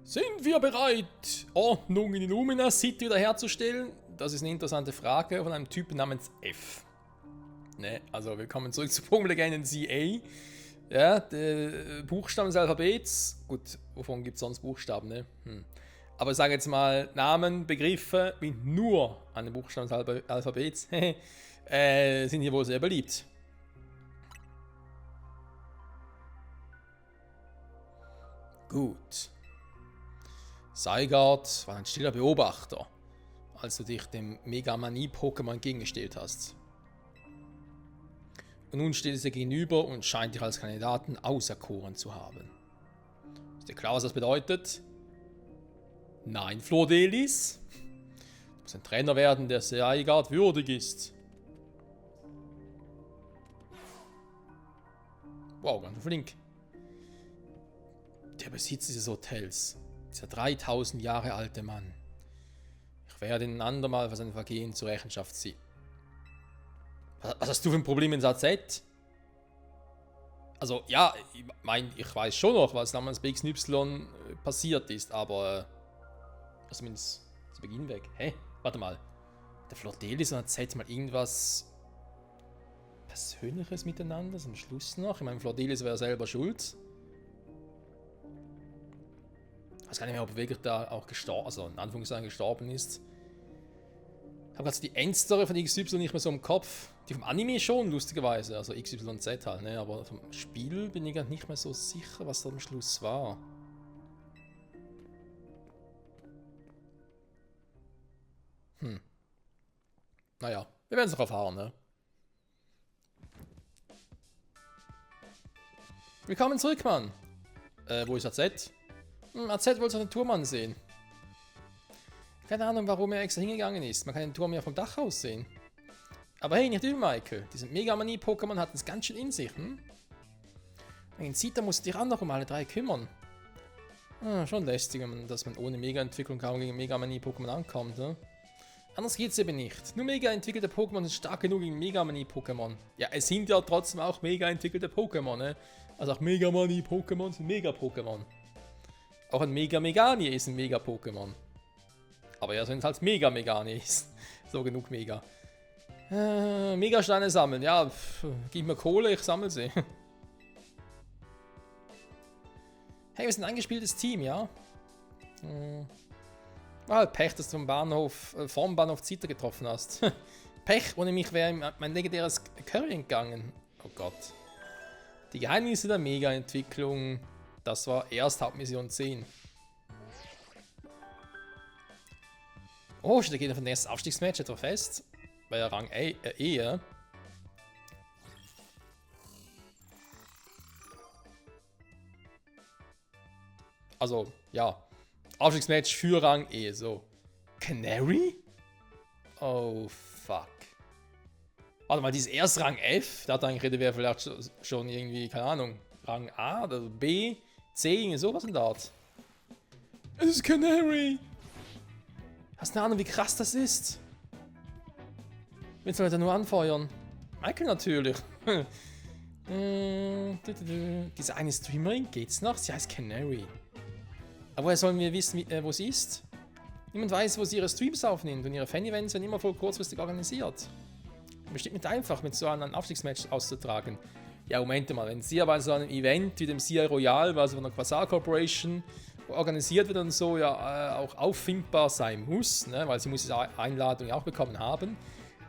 Sind wir bereit, Ordnung in Illumina City wiederherzustellen? Das ist eine interessante Frage von einem Typen namens F. Ne, also willkommen zurück zu Pokémon CA. Ja, der Buchstaben des Alphabets. Gut, wovon gibt es sonst Buchstaben, ne? Aber ich sage jetzt mal, Namen, Begriffe mit nur einem Buchstaben des Alphabets sind hier wohl sehr beliebt. Gut. Zygarde war ein stiller Beobachter, als du dich dem Megamanie-Pokémon entgegengestellt hast. Und nun steht es dir gegenüber und scheint dich als Kandidaten auserkoren zu haben. Ist dir klar, was das bedeutet? Nein, Flordelis. Du musst ein Trainer werden, der Zygarde würdig ist. Wow, ganz flink. Der Besitzer dieses Hotels. Dieser 3000 Jahre alte Mann. Ich werde ihn ein andermal für sein Vergehen zur Rechenschaft ziehen. Was hast du für ein Problem in SAZ? Also, ja, ich weiß schon noch, was damals bei XY passiert ist, aber zumindest zu Beginn weg. Hä? Warte mal. Der Flordelis und SAZ mal irgendwas Persönliches miteinander, zum Schluss noch. Ich meine, Flordelis wäre selber schuld. Ich weiß gar nicht mehr, ob er wirklich da auch gestorben, also in Anführungszeichen gestorben ist. Ich habe gerade so die Endstory von XY nicht mehr so im Kopf. Die vom Anime schon, lustigerweise. Also XYZ halt, ne? Aber vom Spiel bin ich gar nicht mehr so sicher, was da am Schluss war. Naja, wir werden es noch erfahren, ne? Willkommen zurück, Mann. Wo ist AZ? AZ wollte seinen Turm ansehen. Keine Ahnung, warum er extra hingegangen ist. Man kann den Turm ja vom Dach aus sehen. Aber hey, nicht übel, Michael. Diese Megamanie-Pokémon hatten es ganz schön in sich, hm? In Zita musst du dich auch noch um alle drei kümmern. Schon lästig, dass man ohne Mega-Entwicklung kaum gegen Megamanie-Pokémon ankommt, ne? Anders geht's eben nicht. Nur Mega-entwickelte Pokémon sind stark genug gegen Megamanie-Pokémon. Ja, es sind ja trotzdem auch Mega-entwickelte Pokémon, ne? Also auch Megamanie-Pokémon sind Mega-Pokémon. Auch ein Mega-Meganie ist ein Mega-Pokémon. Aber ja, wenn es halt Mega-Meganie ist. So genug Mega. Megasteine sammeln. Ja, gib mir Kohle, ich sammle sie. Hey, wir sind ein eingespieltes Team, ja? War halt Pech, dass du vom Bahnhof Zita getroffen hast. Pech, ohne mich wäre mein legendäres Curry entgangen. Oh Gott. Die Geheimnisse der Mega-Entwicklung. Das war erst Hauptmission 10. Oh, steht der Gegner von dem ersten Aufstiegsmatch etwa fest? Bei der Rang E. Also, ja. Aufstiegsmatch für Rang E, so. Canary? Oh, fuck. Warte mal, dieses erste Rang F, da hat eigentlich hätte wäre vielleicht schon irgendwie, keine Ahnung, Rang A oder B, C, irgendwie sowas in der Art. Es ist Canary! Hast du eine Ahnung, wie krass das ist? Willst du Leute nur anfeuern? Michael natürlich. Diese eine Streamerin, geht's noch? Sie heißt Canary. Aber woher sollen wir wissen, wo sie ist? Niemand weiß, wo sie ihre Streams aufnimmt und ihre Fan-Events werden immer voll kurzfristig organisiert. Bestimmt nicht einfach, mit so einem Aufstiegsmatch auszutragen. Ja, Moment mal, wenn sie aber so einem Event wie dem CI Royal, also von der Quasar Corporation, organisiert wird und so, ja auch auffindbar sein muss, ne, weil sie muss diese Einladung auch bekommen haben,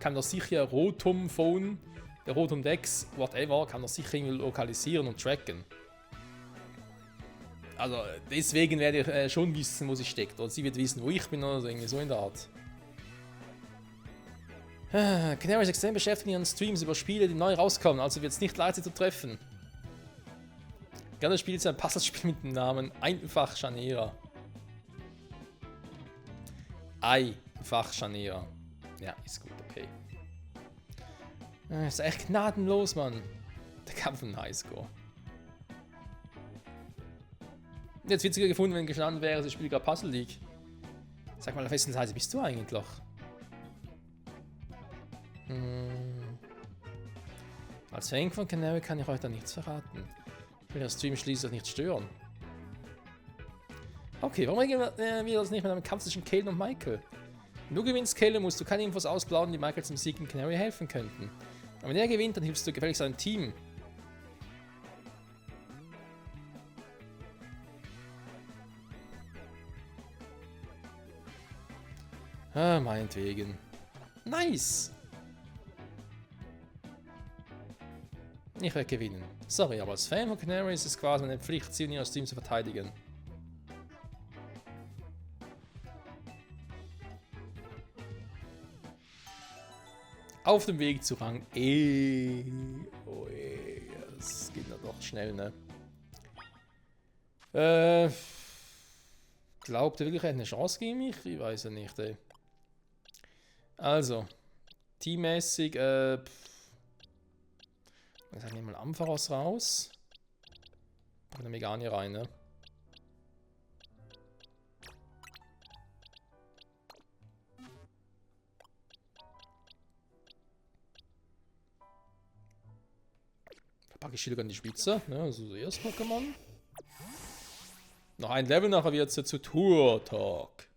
kann doch sicher Rotom Phone, der Rotom Dex, whatever, kann doch sicher irgendwie lokalisieren und tracken. Also deswegen werde ich schon wissen, wo sie steckt. Oder sie wird wissen, wo ich bin oder so, irgendwie so in der Art. Canary ist extrem beschäftigt in ihren Streams über Spiele, die neu rauskommen, also wird es nicht leicht, sie zu treffen. Gerne spielt sie ein Puzzlespiel mit dem Namen Einfach Scharnierer. Einfach Scharnierer. Ja, ist gut, okay. Ist echt gnadenlos, Mann. Der Kampf von Highscore. Jetzt witziger gefunden, wenn gestanden wäre, sie spielt gerade Puzzle League. Sag mal, auf wessen Seite bist du eigentlich? Als Fan von Canary kann ich euch da nichts verraten. Ich will den Stream schließlich nicht stören. Okay, warum regeln wir das nicht mit einem Kampf zwischen Kalen und Michael? Wenn du gewinnst, Kalen, musst du keine Infos ausplaudern, die Michael zum Sieg in Canary helfen könnten. Aber wenn er gewinnt, dann hilfst du gefälligst seinem Team. Ah, meinetwegen. Nice! Ich werde gewinnen. Sorry, aber als Fan von Canary ist es quasi meine Pflicht, sie und ihr Team zu verteidigen. Auf dem Weg zu Rang E. Oh, das geht ja doch schnell, ne? Glaubt ihr wirklich, er hat eine Chance gegen mich? Ich weiß ja nicht, ey. Also, teammäßig, ich sag nicht mal Ampharos raus. Packen den Megani rein, ne? Packe ich Schilder an die Spitze, ne? Also das erste Pokémon. Noch ein Level, nachher wird es zu Turtok.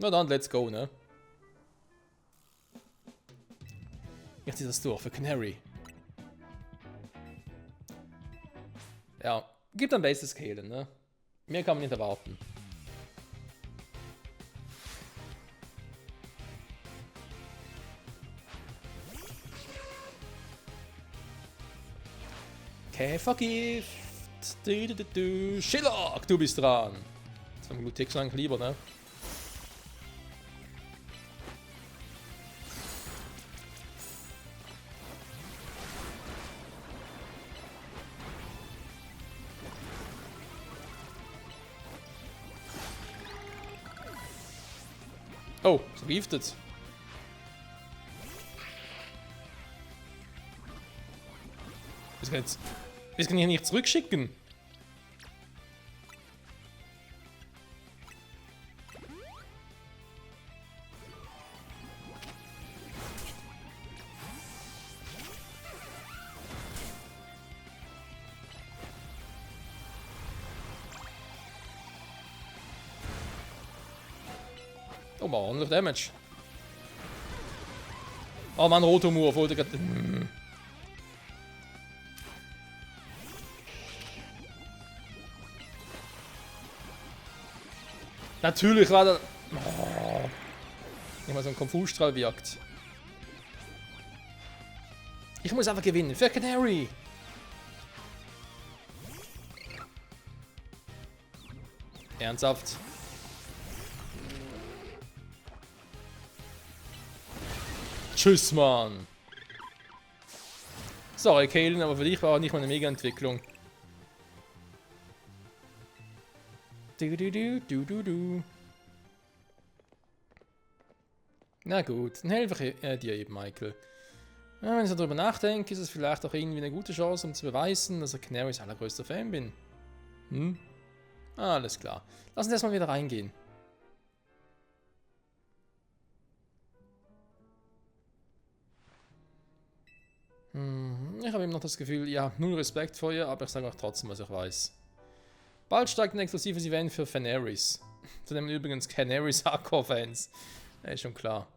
Na dann, let's go, ne? Jetzt ist das durch für Canary. Ja, gibt ein Basis Kalen, ne? Mehr kann man nicht erwarten. Käfergift. Schillock, du bist dran. Das war ein Glutex lang lieber, ne? Oh, es vergiftet. Das kann ich nicht zurückschicken. Oh man, ordentlich Damage. Oh man, Rotomur, wollte gerade. Natürlich war da. Oh, nicht mal so ein Konfusstrahl wirkt. Ich muss einfach gewinnen. Für Canary. Ernsthaft. Tschüss, Mann. Sorry, Kalen, aber für dich war auch nicht mal eine Mega-Entwicklung. Na gut, dann helfe ich dir eben, Michael. Ja, wenn ich darüber nachdenke, ist es vielleicht auch irgendwie eine gute Chance, um zu beweisen, dass ich Canarys allergrößter Fan bin. Hm? Alles klar. Lass uns erstmal wieder reingehen. Ich habe eben noch das Gefühl, ihr habt null Respekt vor ihr, aber ich sage auch trotzdem, was ich weiß. Bald steigt ein exklusives Event für Canaries. Zu dem übrigens Canaries Hardcore-Fans. Ja, ist schon klar.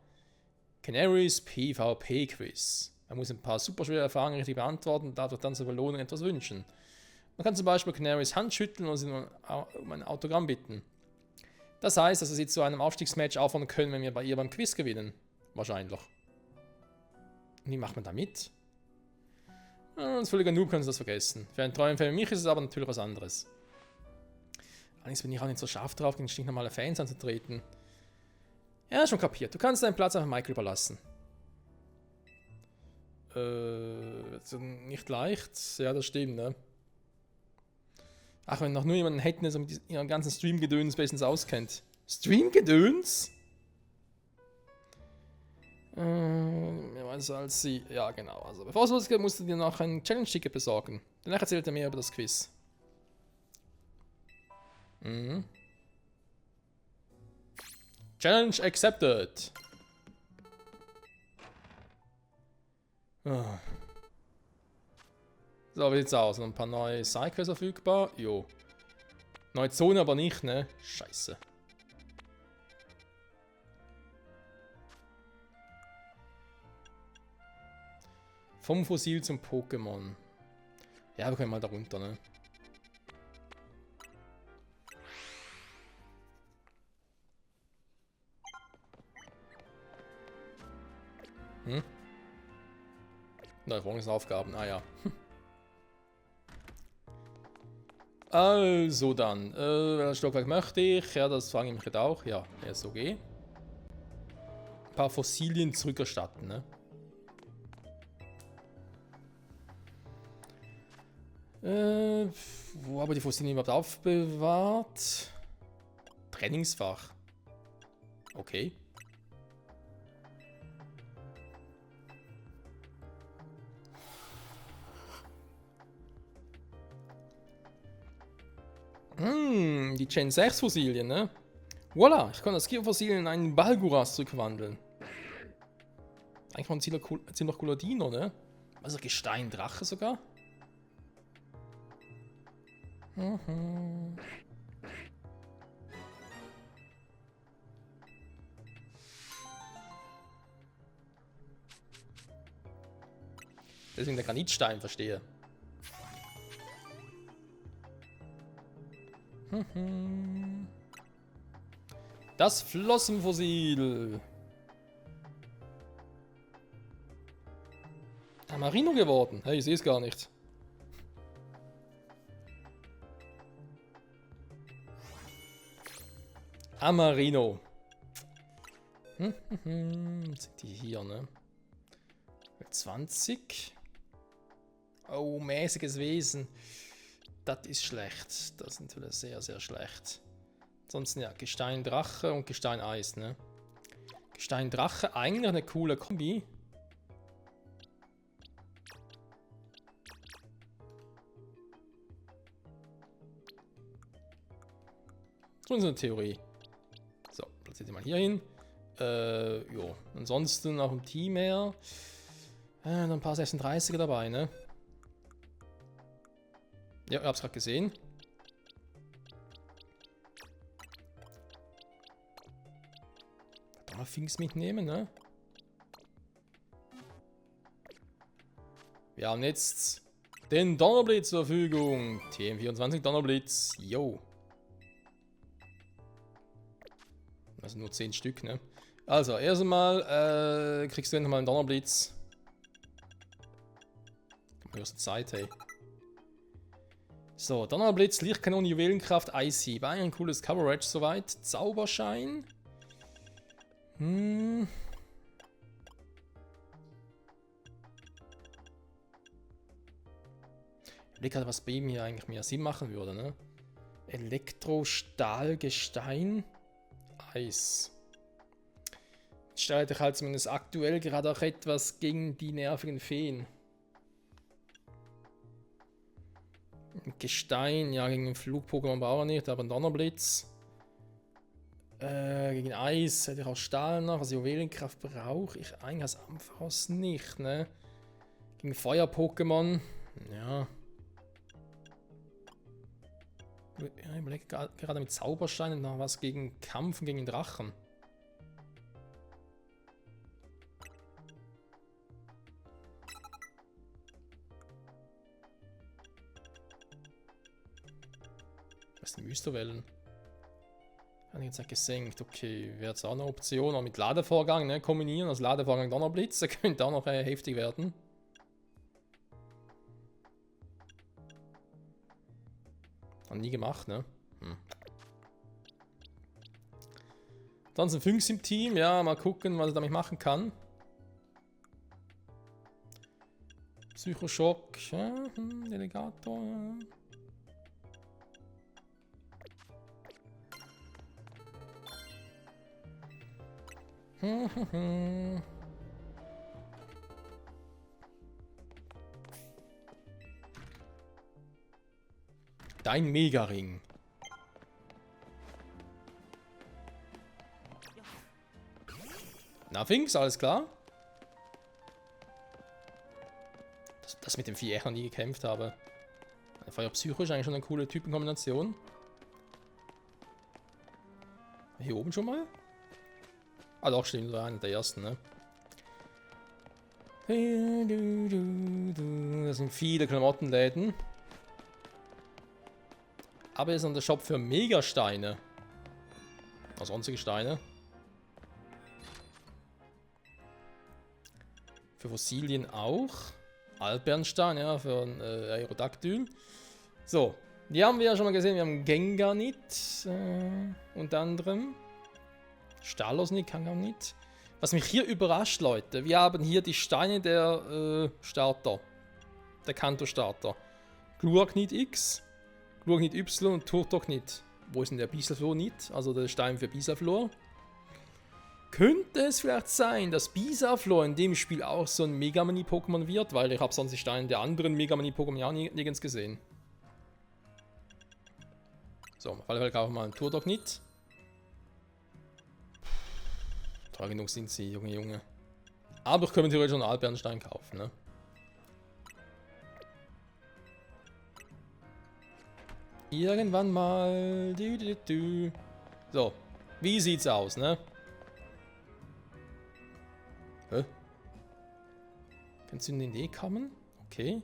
Canaries PvP-Quiz. Man muss ein paar super schwere Fragen richtig beantworten und darf dann zur Belohnung etwas wünschen. Man kann zum Beispiel Canaries Hand schütteln und sie um ein Autogramm bitten. Das heißt, dass wir sie zu einem Aufstiegsmatch aufhören können, wenn wir bei ihr beim Quiz gewinnen. Wahrscheinlich. Und wie macht man da mit? Als völliger Noob können Sie das vergessen. Für einen treuen Fan wie mich ist es aber natürlich was anderes. Allerdings bin ich auch nicht so scharf drauf, gegen stinknormale Fans anzutreten. Ja, schon kapiert. Du kannst deinen Platz einfach Michael überlassen. Nicht leicht. Ja, das stimmt, ne? Ach, wenn noch nur jemanden hätten, der so mit ihrem ganzen Stream-Gedöns bestens auskennt. Stream-Gedöns? Mehr weiß als sie. Ja, genau. Also, bevor es losgeht, musst du dir noch ein Challenge-Ticket besorgen. Danach erzählt er mehr über das Quiz. Mhm. Challenge accepted. Oh. So, wie sieht's aus? Noch ein paar neue Sidequests verfügbar? Jo. Neue Zone aber nicht, ne? Scheiße. Vom Fossil zum Pokémon. Ja, wir können mal da runter, ne? Hm? Neue Aufgaben, ah ja. Also dann, welches Stockwerk möchte ich? Ja, das frage ich mich jetzt auch. Ja, SOG. Ein paar Fossilien zurückerstatten, ne? Wo haben wir die Fossilien überhaupt aufbewahrt? Trainingsfach. Okay. Die Gen 6 Fossilien, ne? Voila, ich kann das Kiefer-Fossil in einen Balguras zurückwandeln. Eigentlich war ein ziemlich cooler Dino, ne? Also Gesteindrache sogar. Mhm. Deswegen der Granitstein, verstehe. Das Flossenfossil. Marino geworden. Hey, ich sehe es gar nicht. Amarino. Sind die hier, ne? 20. Oh, mäßiges Wesen. Das ist schlecht. Das ist natürlich sehr, sehr schlecht. Ansonsten ja, Gestein Drache und Gestein Eis, ne? Gestein Drache, eigentlich eine coole Kombi. So ist eine Theorie. So, platziert die mal hier hin. Jo. Ansonsten auch im Team her. Noch ein paar 36er dabei, ne? Ja, ich hab's gerade gesehen. Da mal Things mitnehmen, ne? Wir haben jetzt den Donnerblitz zur Verfügung. TM24 Donnerblitz. Yo. Also nur 10 Stück, ne? Also, erst einmal kriegst du nochmal einen Donnerblitz. Höchste Zeit, hey. So, Donnerblitz, Lichtkanone, Juwelenkraft, Icy. War ein cooles Coverage soweit. Zauberschein. Ich überlege gerade, was bei ihm hier eigentlich mehr Sinn machen würde, ne? Elektro, Stahl, Gestein, Eis. Steuert ich halt zumindest aktuell gerade auch etwas gegen die nervigen Feen. Gestein, ja, gegen den Flug-Pokémon brauche ich nicht, aber ein Donnerblitz. Gegen Eis hätte ich auch Stahl noch, also Juwelenkraft brauche ich eigentlich als Ampharos nicht, ne? Gegen Feuer-Pokémon, ja. Ich überlege gerade mit Zaubersteinen noch was gegen Kampf und gegen Drachen. Was sind Mysterwellen? Habe ich jetzt nicht gesenkt. Okay, wäre jetzt auch eine Option. Auch mit Ladevorgang, ne? Kombinieren. Also Ladevorgang Donnerblitz. Der könnte auch noch heftig werden. Haben nie gemacht, ne? Dann sind 5 im Team. Ja, mal gucken, was ich damit machen kann. Psychoschock. Ja, Delegator. Ja. Dein Mega-Ring. Na, Finks, alles klar? mit dem Viech noch nie gekämpft habe. Feuer Psycho ist eigentlich schon eine coole Typenkombination. Hier oben schon mal? Ah doch, stimmt, war einer der ersten, ne? Das sind viele Klamottenläden. Aber hier ist noch der Shop für Megasteine. Also sonstige Steine. Für Fossilien auch. Altbernstein, ja, für ein Aerodactyl. So, die haben wir ja schon mal gesehen. Wir haben Genganit, unter anderem. Stalosnik, Kanganit. Was mich hier überrascht, Leute, wir haben hier die Steine der Starter. Der Kanto-Starter. Gluagnit X, Gluagnit Y und Turtognit. Wo ist denn der Bisaflor-Nit? Also der Stein für Bisaflor. Könnte es vielleicht sein, dass Bisaflor in dem Spiel auch so ein Megamani-Pokémon wird? Weil ich habe sonst die Steine der anderen Megamani-Pokémon ja nirgends gesehen. So, auf alle Fälle kaufen wir mal einen Turtognit. Teuer genug sind sie, Junge. Aber ich könnte theoretisch schon einen Altbernstein kaufen, ne? Irgendwann mal. So, wie sieht's aus, ne? Hä? Kannst du in die Idee kommen? Okay.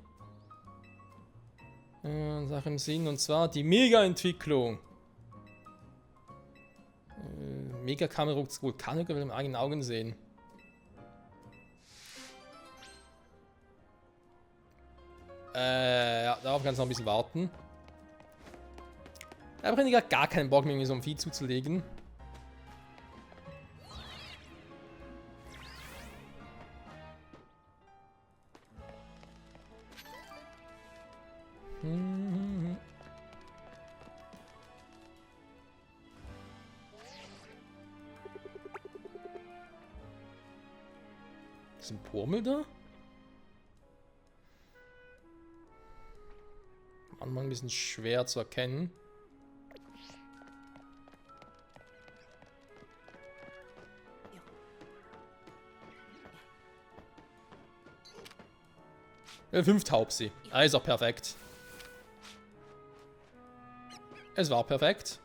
Sache im Sinn, und zwar die Mega-Entwicklung. Mega-Kamera kann ich mit eigenen Augen sehen. Ja, darauf kannst du noch ein bisschen warten. Da habe ich gar keinen Bock, mir so ein Vieh zuzulegen. Ist ein Purmel da? Manchmal ein bisschen schwer zu erkennen. Ja, 5 Taubsi. Ah, ist auch perfekt. Es war perfekt.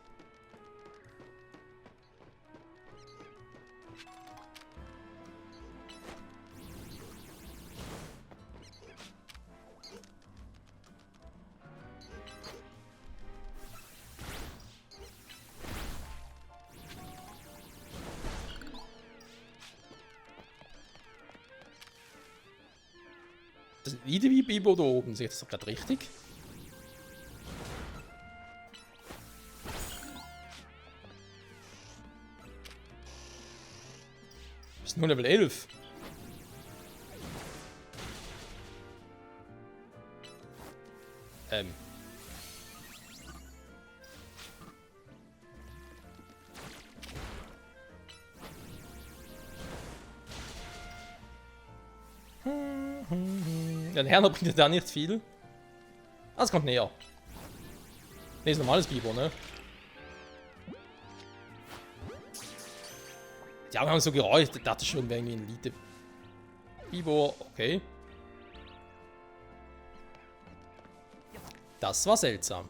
Das ist wieder wie Bibo da oben. Seht ihr das doch gerade richtig? Ist nur Level 11. Ja, der Herner bringt da nicht viel. Ah, es kommt näher. Ne, ist normales Biber, ne? Ja, wir haben so geräuscht. Ich dachte schon, wäre irgendwie ein Elite. Biber, okay. Das war seltsam.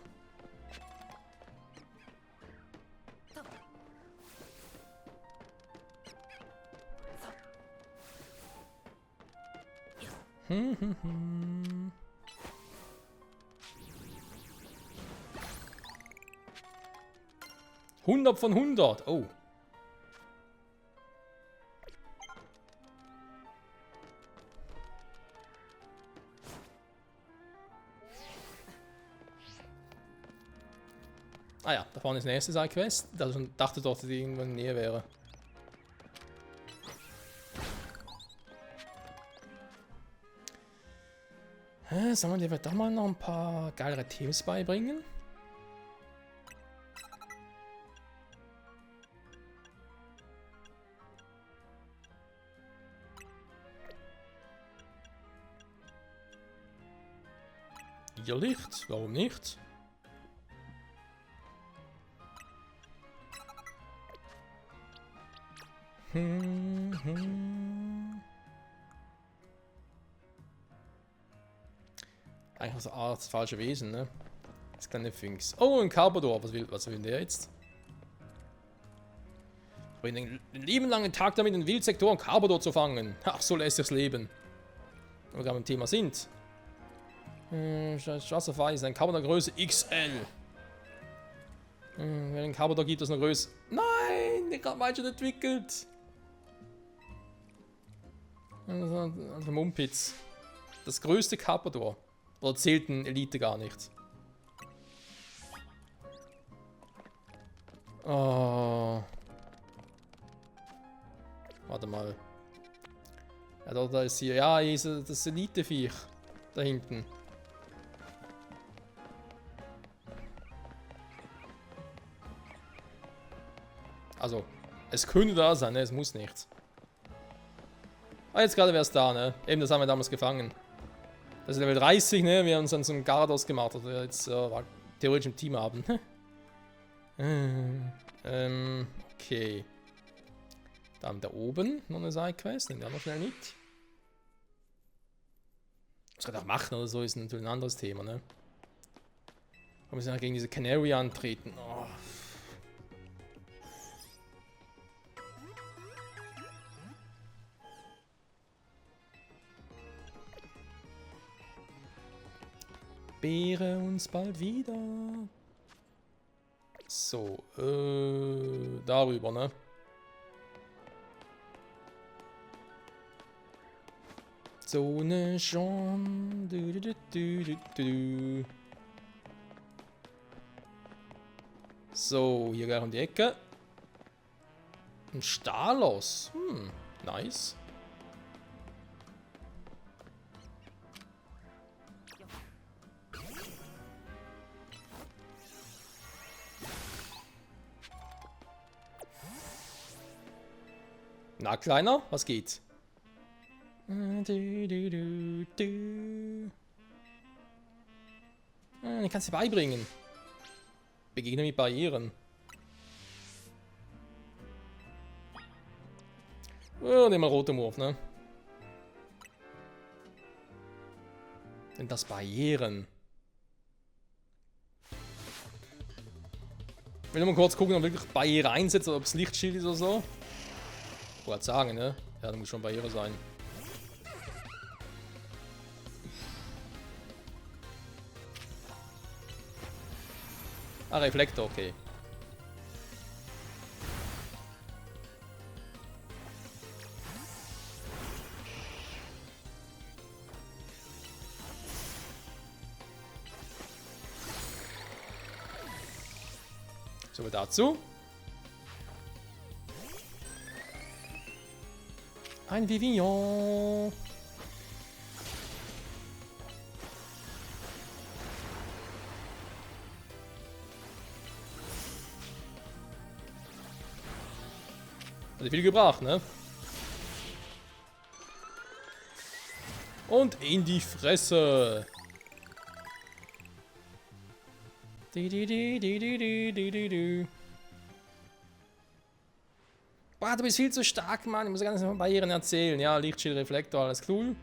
hm. 100 von 100. Oh. Ah ja, da vorne ist die nächste Side-Quest. Ich dachte doch, dass die irgendwo in der Nähe wäre. Sollen wir dir doch mal noch ein paar geilere Teams beibringen? Irrlicht? Warum nicht? Eigentlich so das falsche Wesen, ne? Das kleine Phynx. Oh, ein Carpador. Was will der jetzt? Den lieben langen Tag damit, den Wildsektor Carpador zu fangen. Ach, so lässt sich's leben. Wenn wir gerade beim Thema sind. Wasserfall ist ein Carpador Größe XL. Wenn ein Carpador gibt, das eine Größe. Nein, der hat schon entwickelt. Also Mumpitz. Das größte Carpador. Oder zählt ein Elite gar nicht? Oh. Warte mal. Ja, da ist hier. Ja, hier ist das Elite-Viech. Da hinten. Also, es könnte da sein, ne? Es muss nicht. Ah, jetzt gerade wäre es da, ne? Eben, das haben wir damals gefangen. Das ist Level 30, ne? Wir haben uns dann so einen Garados gemacht, also jetzt war theoretisch im Team haben. Okay. Dann da oben noch eine Sidequest, nehmen wir noch schnell mit. Das kann auch machen oder so, ist natürlich ein anderes Thema, ne? Wir müssen ja gegen diese Canary antreten. Oh. Beere uns bald wieder. So, darüber, ne? So ne Jean. So, hier gleich um die Ecke. Ein Stalos. Nice. Na, Kleiner, was geht? Den kannst du beibringen. Begegne mit Barrieren. Oh, nehmen wir rote Murf, ne? Denn das Barrieren. Ich will nur mal kurz gucken, ob wirklich Barriere einsetzt oder ob es Lichtschild ist oder so. Ich wollte sagen, ne? Ja, da muss schon Barriere sein. Ah, Reflektor, okay. So viel dazu. Ein Vivillon. Hat viel gebracht, ne? Und in die Fresse. Boah, du bist viel zu stark, Mann. Ich muss gar nicht von Barrieren erzählen. Ja, Lichtschild, Reflektor, alles cool.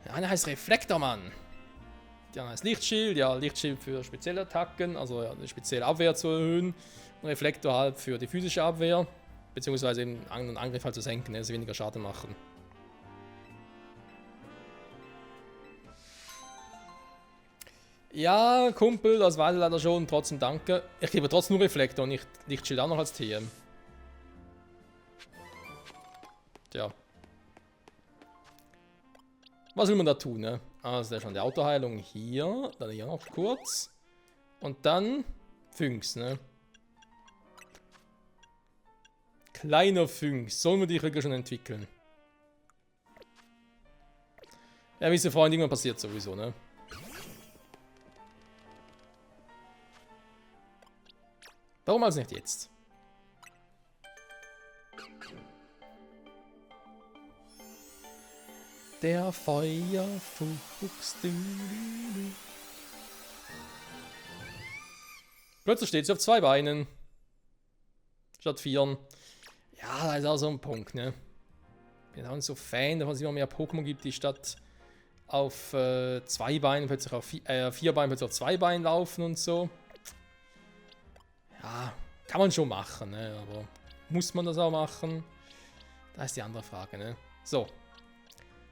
Der eine heißt Reflektor, Mann. Der andere heißt Lichtschild. Ja, Lichtschild für spezielle Attacken, also ja, eine spezielle Abwehr zu erhöhen. Und Reflektor halt für die physische Abwehr. Beziehungsweise eben einen Angriff halt zu senken, also weniger Schaden machen. Ja, Kumpel, das weiß ich leider schon. Trotzdem danke. Ich gebe trotzdem nur Reflektor und nicht Lichtschild auch noch als TM. Tja. Was will man da tun, ne? Also, da ist schon die Autoheilung hier. Dann hier noch kurz. Und dann Phynx, ne? Kleiner Phynx. Sollen wir die wirklich schon entwickeln? Ja, wie ist Freunde, irgendwann passiert sowieso, ne? Warum also nicht jetzt? Der Feuerfuchs. Plötzlich steht sie auf 2 Beinen. Statt 4. Ja, das ist auch so ein Punkt, ne? Ich bin auch nicht so Fan, dass es immer mehr Pokémon gibt, die statt auf 2 Beinen plötzlich auf 4 Beinen plötzlich auf 2 Beinen laufen und so. Ja, kann man schon machen, ne? Aber muss man das auch machen? Da ist die andere Frage, ne? So.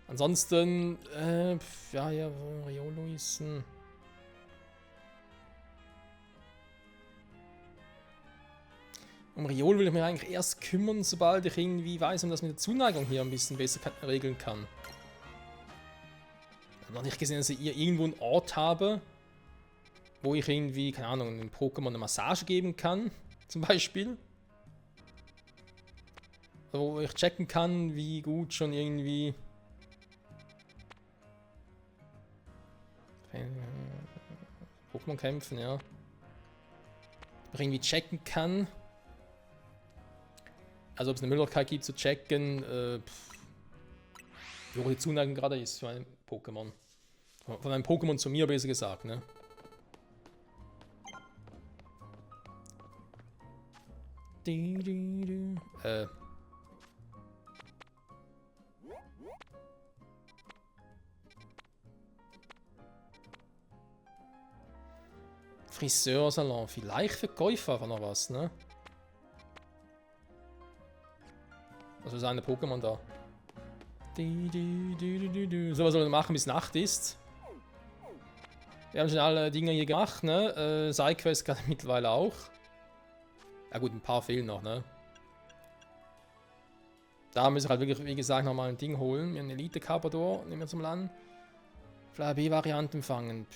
Ansonsten, ja, Riolo ist ein... Um Riolo will ich mich eigentlich erst kümmern, sobald ich irgendwie weiß, wie man das mit der Zuneigung hier ein bisschen besser regeln kann. Ich habe noch nicht gesehen, dass ich irgendwo einen Ort habe, wo ich irgendwie, keine Ahnung, einem Pokémon eine Massage geben kann, zum Beispiel. Wo ich checken kann, wie gut schon irgendwie... Pokémon kämpfen, ja. Ich irgendwie checken kann. Also ob es eine Möglichkeit gibt zu checken, wie hoch die Zuneigung gerade ist für ein Pokémon. Von einem Pokémon zu mir, besser gesagt, ne? Friseursalon, vielleicht verkaufe einfach noch was, ne? Also ist eine Pokémon da. So, was soll man machen, bis Nacht ist? Wir haben schon alle Dinge hier gemacht, ne? Sidequest gerade mittlerweile auch. Ja gut, ein paar fehlen noch, ne? Da müssen wir halt wirklich, wie gesagt, nochmal ein Ding holen. Wir haben eine Elite Carpador, nehmen wir zum Land. Flyer B-Variante empfangen.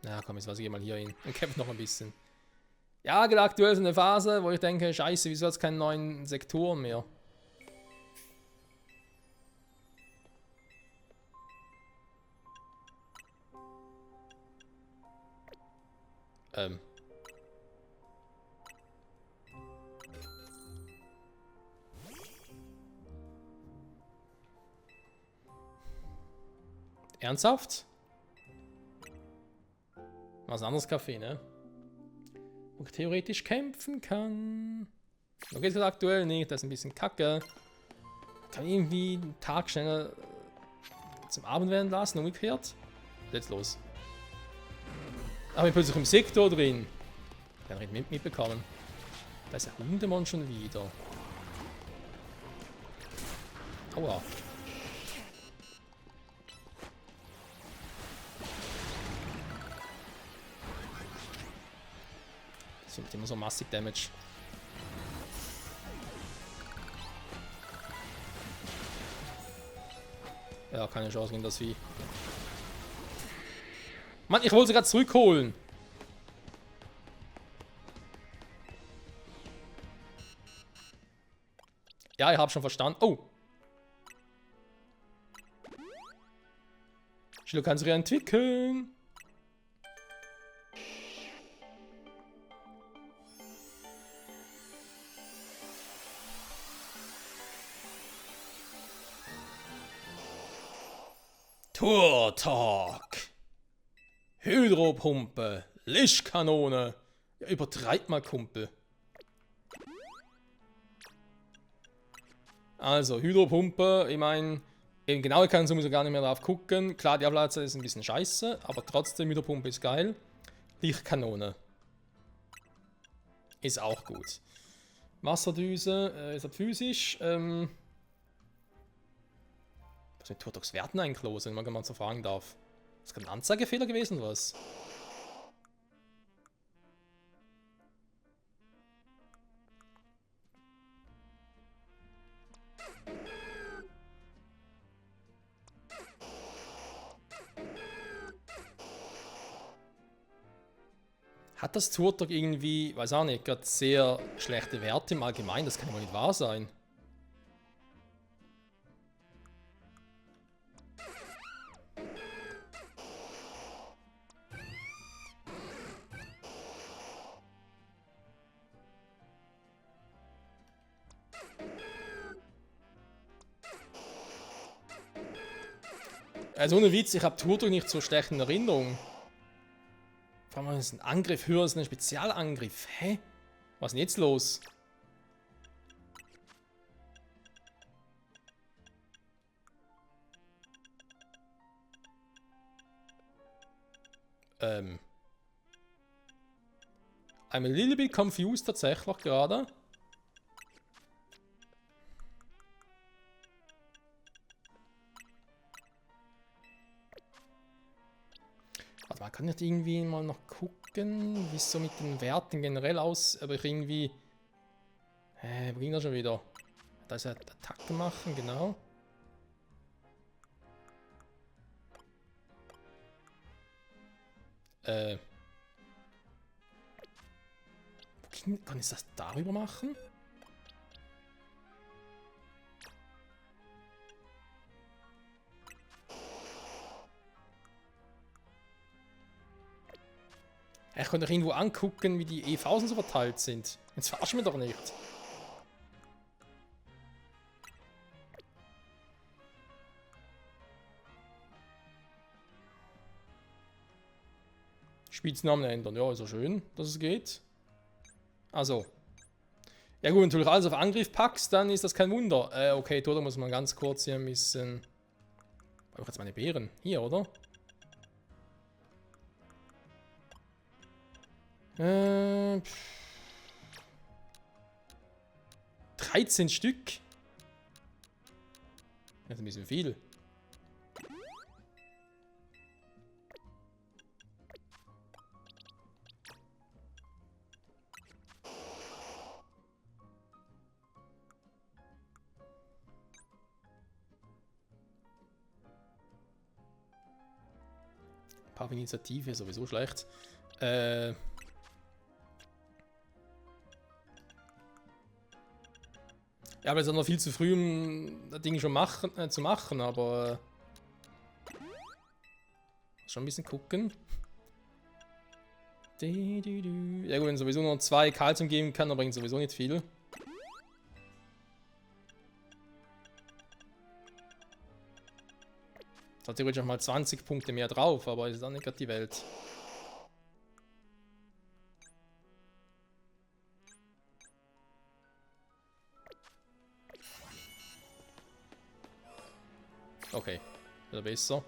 Na komm, jetzt lasse ich mal hier hin und kämpfe noch ein bisschen. Ja, gerade aktuell ist eine Phase, wo ich denke, scheiße, wieso hat es keine neuen Sektoren mehr? Ernsthaft? Was ein anderes Café, ne? Wo ich theoretisch kämpfen kann. So geht es aktuell nicht, das ist ein bisschen kacke. Kann ich irgendwie einen Tag schneller zum Abend werden lassen, umgekehrt? Jetzt los. Aber ich bin plötzlich im Sektor drin. Ich habe nicht mitbekommen. Da ist der Hundemon schon wieder. Aua. Das sind immer so massig Damage. Ja, keine Chance gegen das Vieh. Mann, ich wollte sie gerade zurückholen. Ja, ich habe schon verstanden. Oh. Schilo kann sich entwickeln. Turtok. Hydropumpe. Lichtkanone. Ja, übertreib mal, Kumpel. Also, Hydropumpe, ich meine, eben genaue kann sowieso gar nicht mehr drauf gucken. Klar, die Ableitzeit ist ein bisschen scheiße, aber trotzdem, Hydropumpe ist geil. Lichtkanone. Ist auch gut. Wasserdüse, ist halt physisch. Was mit Turtoks Werten eigentlich los, wenn man mal so fragen darf? Ist gerade ein Anzeigefehler gewesen, was? Hat das Turtok irgendwie, weiß auch nicht, gerade sehr schlechte Werte im Allgemeinen? Das kann ja wohl nicht wahr sein. Also ohne Witz, ich habe Turtok nicht so schlecht in Erinnerung. Vor allem ist ein Angriff höher als ein Spezialangriff. Hä? Was ist denn jetzt los? I'm a little bit confused tatsächlich gerade. Also man kann nicht irgendwie mal noch gucken, wie es so mit den Werten generell aus, aber ich irgendwie... wo ging das schon wieder? Da ist ja Attacke machen, genau. Kann ich das darüber machen? Ich könnte doch irgendwo angucken, wie die EVs so verteilt sind. Jetzt verarschen wir doch nicht. Spitznamen ändern. Ja, ist ja schön, dass es geht. Also. Ja gut, wenn du alles auf Angriff packst, dann ist das kein Wunder. Okay, da muss man ganz kurz hier ein bisschen... Brauche ich jetzt meine Beeren? Hier, oder? 13 Stück? Das ist ein bisschen viel. Paar Initiative ist sowieso schlecht. Ja, aber es ist noch viel zu früh, um das Ding schon zu machen, aber... schon ein bisschen gucken. Ja gut, wenn sowieso nur 2 Kalzium geben kann, dann bringt sowieso nicht viel. Da hat theoretisch auch mal 20 Punkte mehr drauf, aber ist dann nicht gerade die Welt. Okay, wieder besser.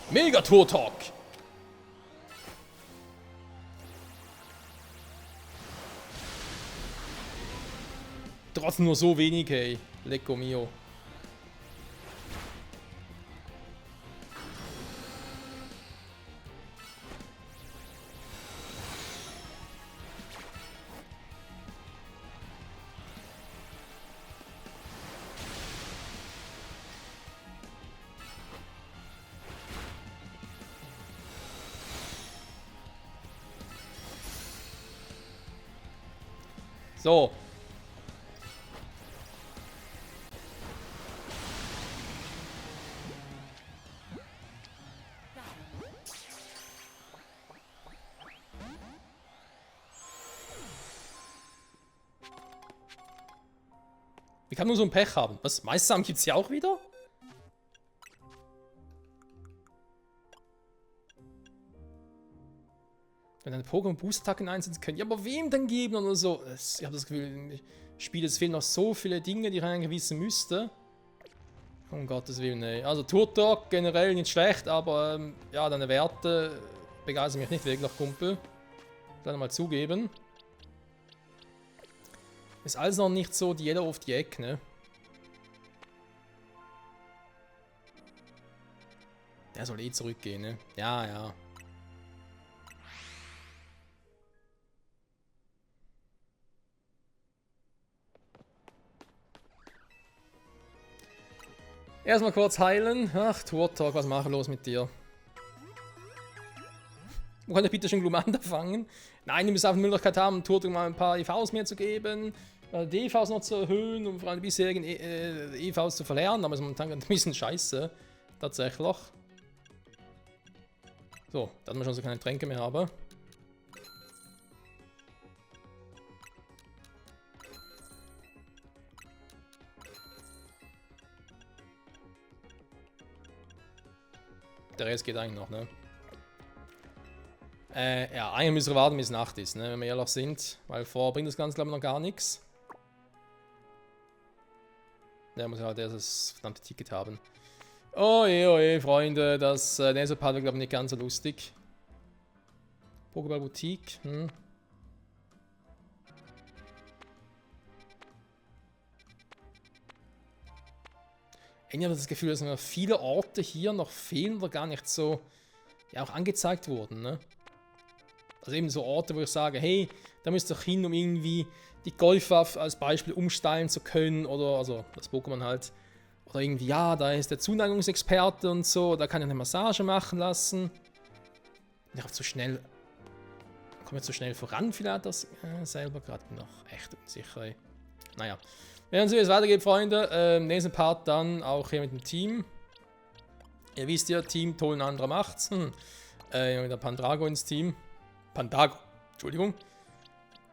Megaturtok! Trotzdem nur so wenig, ey. Lecco mio. So. Wie kann man so ein Pech haben? Was? Meistersamen gibt's hier auch wieder? Wenn eine Pokémon Boost-Attacken einsetzen können. Ja, aber wem denn geben oder so? Ich habe das Gefühl, im Spiel, es fehlen noch so viele Dinge, die ich eigentlich wissen müsste. Um Gottes Willen, ey. Also Turtok generell nicht schlecht, aber ja, deine Werte begeistern mich nicht wirklich, Kumpel. Dann mal zugeben. Ist alles noch nicht so die jeder auf die Ecke, ne? Der soll eh zurückgehen, ne? Ja, ja. Erstmal kurz heilen. Ach, Turtok, was machen wir los mit dir? Wo kann ich bitte schon Glumanda fangen? Nein, die müssen einfach die Möglichkeit haben, Turtok mal ein paar EVs mehr zu geben, die EVs noch zu erhöhen und vor allem die bisherigen EVs zu verlernen, aber es ist momentan ein bisschen scheiße. Tatsächlich. So, dass wir schon so keine Tränke mehr haben. Der Rest geht eigentlich noch, ne? Ja, eigentlich müssen wir warten, bis Nacht ist, ne, wenn wir ehrlich sind. Weil vorher bringt das Ganze, glaube ich, noch gar nichts. Der muss halt erst das verdammte Ticket haben. Oh je, Freunde, das nächste Part wird, glaube ich, nicht ganz so lustig. Pokéball Boutique, Ich habe das Gefühl, dass mir viele Orte hier noch fehlen oder gar nicht so, ja, auch angezeigt wurden, ne? Also eben so Orte, wo ich sage, hey, da müsst ihr doch hin, um irgendwie die Golfwaffe als Beispiel umsteilen zu können oder, also das Pokémon halt. Oder irgendwie, ja, da ist der Zuneigungsexperte und so, da kann ich eine Massage machen lassen. Ich habe zu schnell, komme jetzt zu schnell voran vielleicht das selber gerade noch echt unsicher. Ey. Naja, wir werden sehen, wie es weitergeht, Freunde. Nächsten Part dann auch hier mit dem Team. Ihr wisst ja, Team Toll anderer macht's. Mit der Pandrago ins Team. Pandago, Entschuldigung.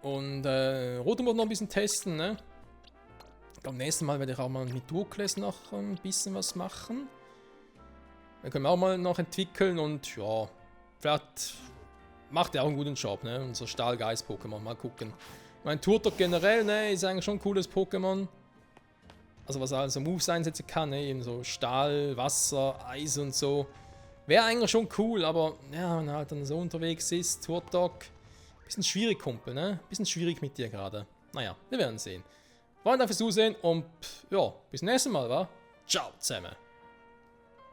Und Rotom noch ein bisschen testen, ne? Beim nächsten Mal werde ich auch mal mit Duokles noch ein bisschen was machen. Dann können wir auch mal noch entwickeln und ja, vielleicht macht er auch einen guten Job, ne? Unser Stahlgeist-Pokémon, mal gucken. Mein Turtok generell, ne, ist eigentlich schon ein cooles Pokémon. Also was er also Moves einsetzen kann, ne? Eben so Stahl, Wasser, Eis und so. Wäre eigentlich schon cool, aber ja, wenn er halt dann so unterwegs ist, Turtok, bisschen schwierig, Kumpel, ne? Bisschen schwierig mit dir gerade. Naja, wir werden sehen. Freunde, fürs Zusehen und ja, bis zum nächsten Mal, wa? Ciao zusammen.